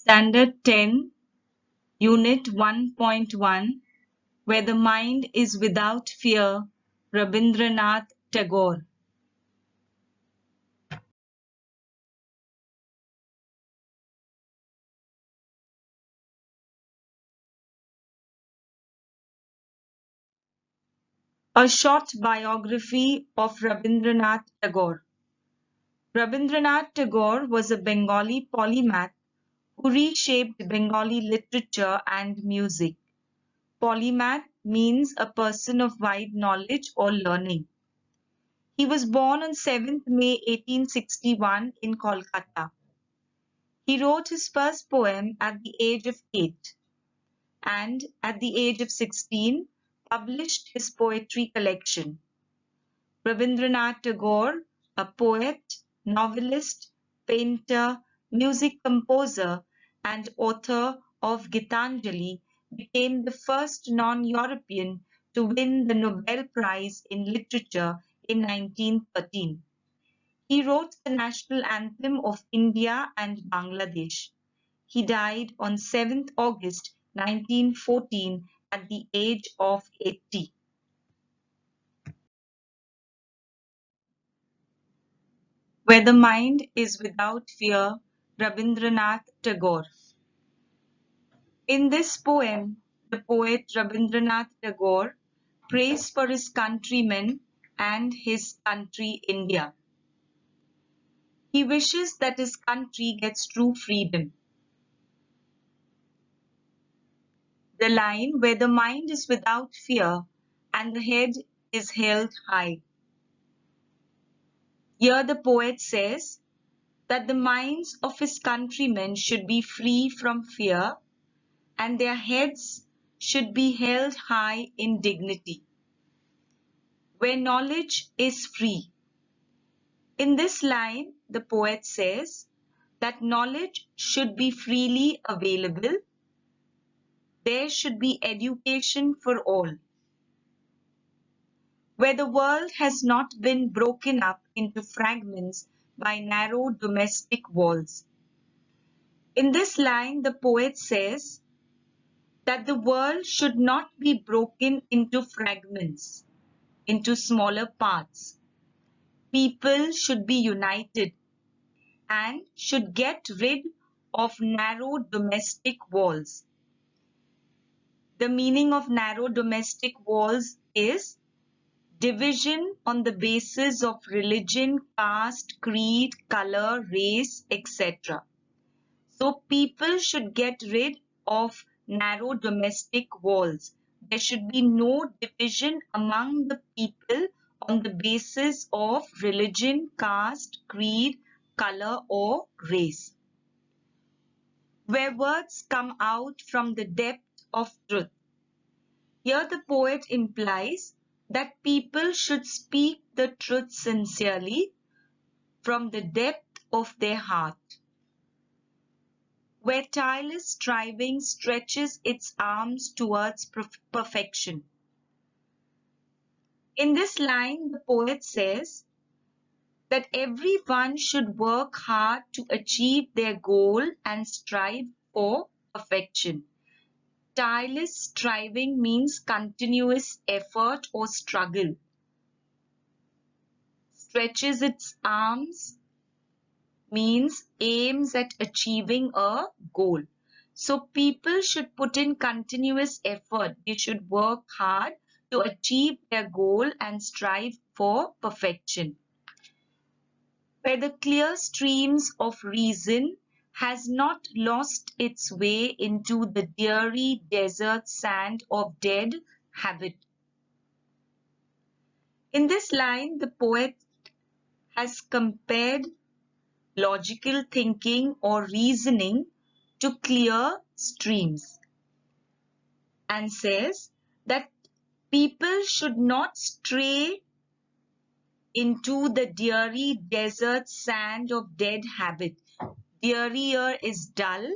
Standard 10, Unit 1.1, Where the Mind is Without Fear, Rabindranath Tagore. A short biography of Rabindranath Tagore. Rabindranath Tagore was a Bengali polymath who reshaped Bengali literature and music. Polymath means a person of wide knowledge or learning. He was born on 7th May 1861 in Kolkata. He wrote his first poem at the age of 8 and, at the age of 16, published his poetry collection. Rabindranath Tagore, a poet, novelist, painter, music composer, and author of Gitanjali, became the first non-European to win the Nobel Prize in Literature in 1913. He wrote the national anthem of India and Bangladesh. He died on 7th August 1914 at the age of 80. Where the Mind is Without Fear, Rabindranath Tagore. In this poem, the poet Rabindranath Tagore prays for his countrymen and his country India. He wishes that his country gets true freedom. The line where the mind is without fear and the head is held high. Here the poet says that the minds of his countrymen should be free from fear and their heads should be held high in dignity. Where knowledge is free. In this line, the poet says that knowledge should be freely available. There should be education for all. Where the world has not been broken up into fragments by narrow domestic walls. In this line, the poet says that the world should not be broken into fragments, into smaller parts. People should be united and should get rid of narrow domestic walls. The meaning of narrow domestic walls is division on the basis of religion, caste, creed, color, race, etc. So people should get rid of narrow domestic walls. There should be no division among the people on the basis of religion, caste, creed, color, or race. Where words come out from the depth of truth. Here the poet implies that people should speak the truth sincerely from the depth of their heart. Where tireless striving stretches its arms towards perfection. In this line, the poet says that everyone should work hard to achieve their goal and strive for perfection. Tireless striving means continuous effort or struggle. Stretches its arms means aims at achieving a goal. So people should put in continuous effort. They should work hard to achieve their goal and strive for perfection. Where the clear streams of reason has not lost its way into the dreary desert sand of dead habit. In this line, the poet has compared logical thinking or reasoning to clear streams and says that people should not stray into the dreary desert sand of dead habit. Drearier is dull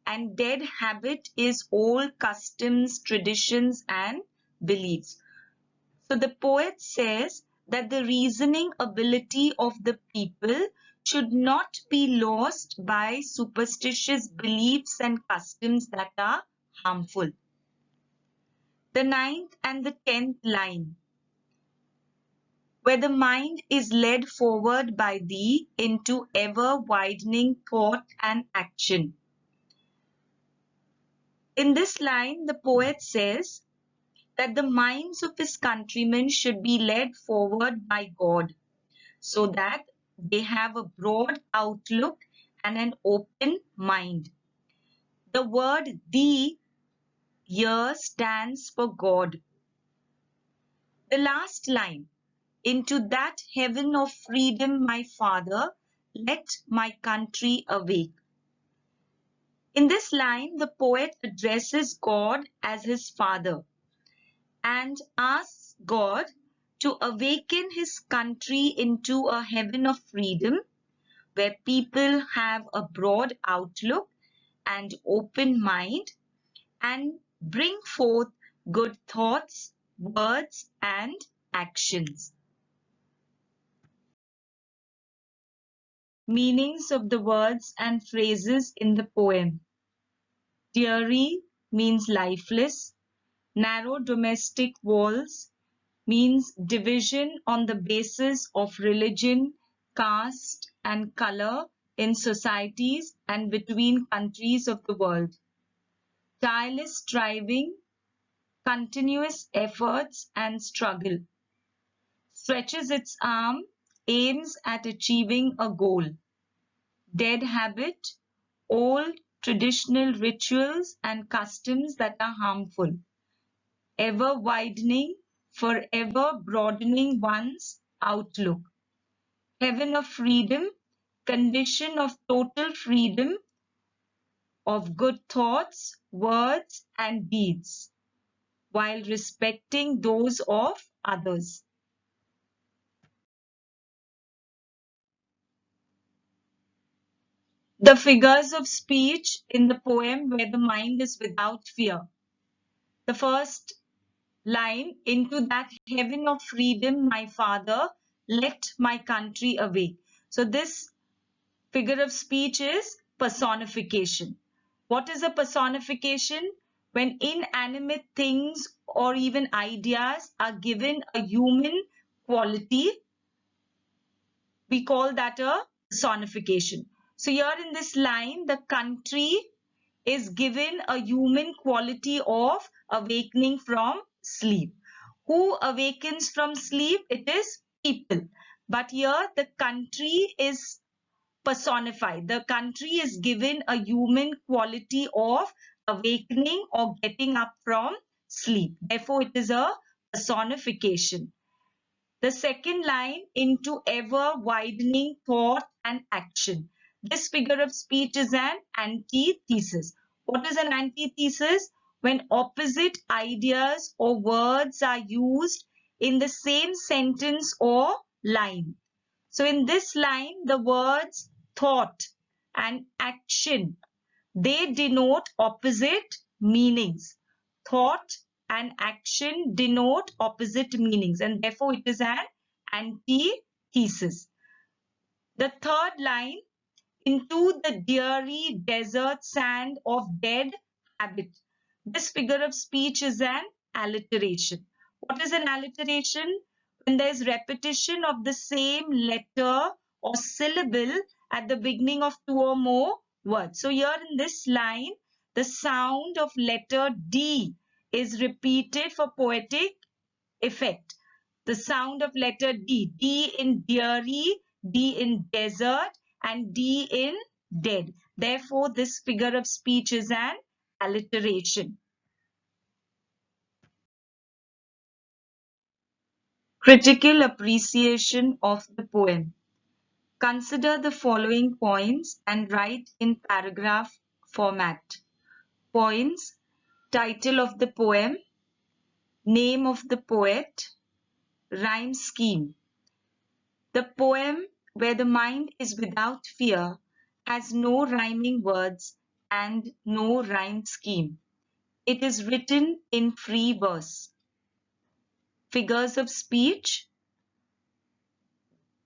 and dead habit is old customs, traditions and beliefs. So the poet says that the reasoning ability of the people should not be lost by superstitious beliefs and customs that are harmful. The 9th and the 10th line, where the mind is led forward by thee into ever-widening thought and action. In this line, the poet says that the minds of his countrymen should be led forward by God, so that they have a broad outlook and an open mind. The word thee here stands for God. The last line, into that heaven of freedom, my Father, let my country awake. In this line, the poet addresses God as his Father and asks God to awaken his country into a heaven of freedom where people have a broad outlook and open mind and bring forth good thoughts, words, and actions. Meanings of the words and phrases in the poem. Dreary means lifeless. Narrow domestic walls means division on the basis of religion, caste, and color in societies and between countries of the world. Tireless striving, continuous efforts and struggle. Stretches its arm, aims at achieving a goal. Dead habit, old traditional rituals and customs that are harmful. Ever widening, forever broadening one's outlook. Heaven of freedom, condition of total freedom of good thoughts, words, and deeds, while respecting those of others. The figures of speech in the poem where the mind is without fear. The first line, into that heaven of freedom, my Father, let my country awake. So this figure of speech is personification. What is a personification? When inanimate things or even ideas are given a human quality, we call that a personification. So here in this line, the country is given a human quality of awakening from sleep. Who awakens from sleep? It is people. But here the country is personified. The country is given a human quality of awakening or getting up from sleep. Therefore, it is a personification. The second line, into ever widening thought and action. This figure of speech is an antithesis. What is an antithesis? When opposite ideas or words are used in the same sentence or line. So in this line, the words thought and action, they denote opposite meanings. Thought and action denote opposite meanings, and therefore it is an antithesis. The third line, into the dreary desert sand of dead habit. This figure of speech is an alliteration. What is an alliteration? When there is repetition of the same letter or syllable at the beginning of two or more words. So here in this line, the sound of letter D is repeated for poetic effect. The sound of letter D. D in dreary, D in desert, and D in dead. Therefore, this figure of speech is an alliteration. Critical appreciation of the poem. Consider the following points and write in paragraph format. Points: title of the poem, name of the poet, rhyme scheme. The poem where the mind is without fear has no rhyming words and no rhyme scheme. It is written in free verse. Figures of speech.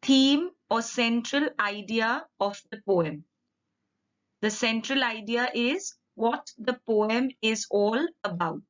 Theme or central idea of the poem. The central idea is what the poem is all about.